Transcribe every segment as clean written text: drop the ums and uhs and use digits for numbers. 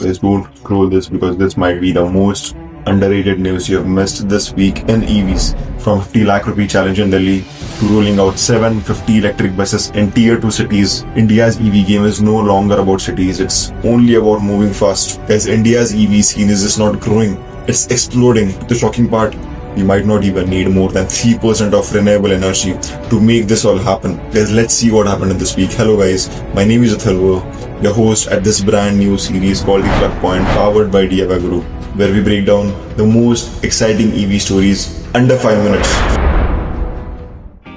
Guys, don't scroll this because this might be the most underrated news you have missed this week in EVs. From 50 lakh rupee challenge in Delhi to rolling out 750 electric buses in tier 2 cities, India's EV game is no longer about cities. It's only about moving fast. Guys, India's EV scene is just not growing. It's exploding. The shocking part, we might not even need more than 3% of renewable energy to make this all happen. Guys, let's see what happened in this week. Hello guys, my name is Uttar, your host at this brand new series called The Plug Point, powered by DIYguru, where we break down the most exciting EV stories under 5 minutes.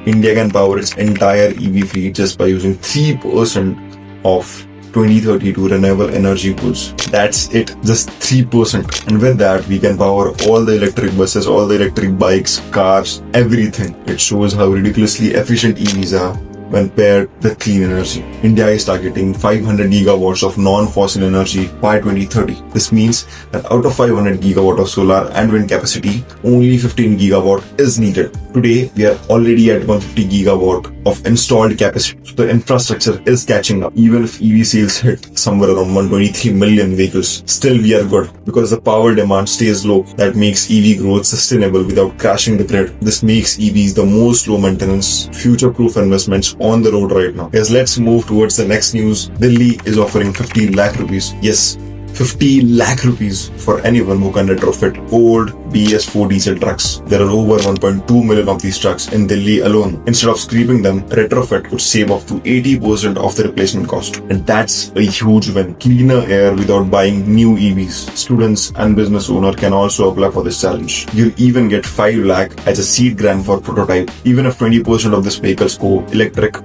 India can power its entire EV fleet just by using 3% of 2032 renewable energy goods. That's it, just 3%. And with that, we can power all the electric buses, all the electric bikes, cars, everything. It shows how ridiculously efficient EVs are when paired with clean energy. India is targeting 500 gigawatts of non-fossil energy by 2030. This means that out of 500 gigawatt of solar and wind capacity, only 15 gigawatt is needed. Today, we are already at 150 gigawatt of installed capacity. So the infrastructure is catching up. Even if EV sales hit somewhere around 123 million vehicles, still we are good because the power demand stays low. That makes EV growth sustainable without crashing the grid. This makes EVs the most low maintenance, future-proof investments on the road right now. Guys, let's move towards the next news. Delhi is offering 50 lakh rupees. Yes, 50 lakh rupees for anyone who can retrofit old BS4 diesel trucks. There are over 1.2 million of these trucks in Delhi alone. Instead of scrapping them, retrofit would save up to 80% of the replacement cost. And that's a huge win. Cleaner air without buying new EVs. Students and business owners can also apply for this challenge. You'll even get 5 lakh as a seed grant for prototype. Even if 20% of these vehicles go electric,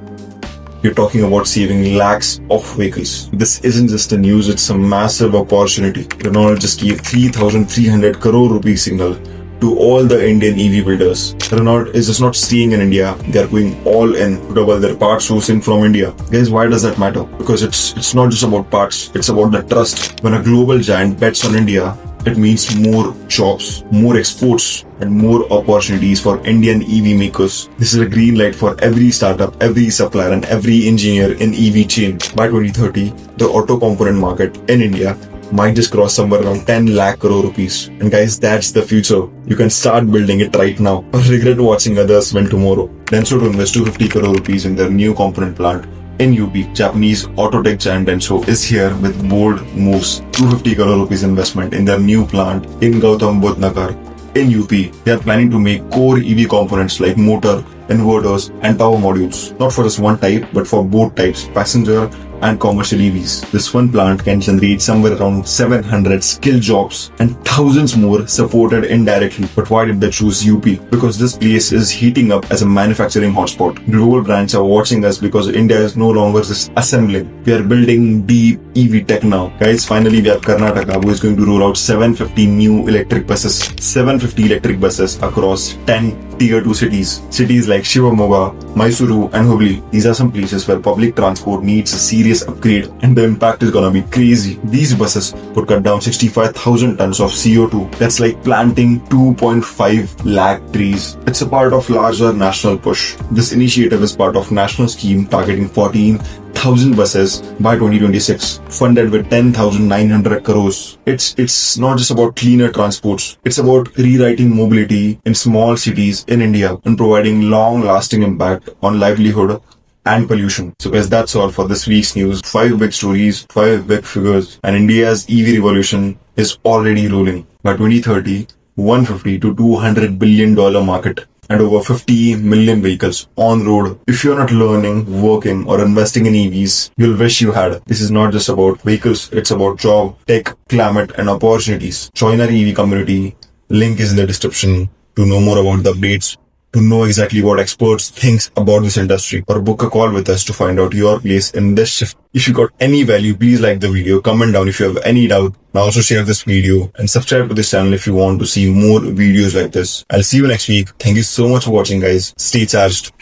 you're talking about saving lakhs of vehicles. This isn't just a news, it's a massive opportunity. Renault just gave 3,300 crore rupees signal to all the Indian EV builders. Renault is just not staying in India, they are going all in to double their parts sourcing from India. Guys, why does that matter? Because it's not just about parts, it's about the trust. When a global giant bets on India, it means more jobs, more exports, and more opportunities for Indian EV makers. This is a green light for every startup, every supplier, and every engineer in EV chain. By 2030, the auto component market in India might just cross somewhere around 10 lakh crore rupees. And guys, that's the future. You can start building it right now or regret watching others win tomorrow. Denso to invest 250 crore rupees in their new component plant in UP. Japanese auto tech giant Denso is here with bold moves. 250 crore rupees investment in their new plant in Gautam Budh Nagar in UP. They are planning to make core EV components like motor, inverters, and power modules. Not for just one type, but for both types, passenger and commercial EVs. This one plant can generate somewhere around 700 skilled jobs and thousands more supported indirectly. But why did they choose UP? Because this place is heating up as a manufacturing hotspot. Global brands are watching us because India is no longer just assembling. We are building deep EV tech now. Guys, finally we have Karnataka, who is going to roll out 750 new electric buses. 750 electric buses across 10 tier 2 cities. Cities like Shivamogga, Mysuru, and Hubli. These are some places where public transport needs a serious upgrade and the impact is gonna be crazy. These buses would cut down 65,000 tons of CO2. That's like planting 2.5 lakh trees. It's a part of larger national push. This initiative is part of national scheme targeting 14,000 buses by 2026, funded with 10,900 crores. It's not just about cleaner transports. It's about rewriting mobility in small cities in India and providing long-lasting impact on livelihood and pollution. So guys, that's all for this week's news. 5 big stories, 5 big figures, and India's EV revolution is already rolling. By 2030, 150 to 200 billion dollar market and over 50 million vehicles on road. If you're not learning, working, or investing in EVs, you'll wish you had. This is not just about vehicles, it's about job, tech, climate, and opportunities. Join our EV community. Link is in the description to know more about the updates, to know exactly what experts think about this industry, or book a call with us to find out your place in this shift. If you got any value, please like the video, comment down if you have any doubt, and also share this video and subscribe to this channel if you want to see more videos like this. I'll see you next week. Thank you so much for watching, guys. Stay charged.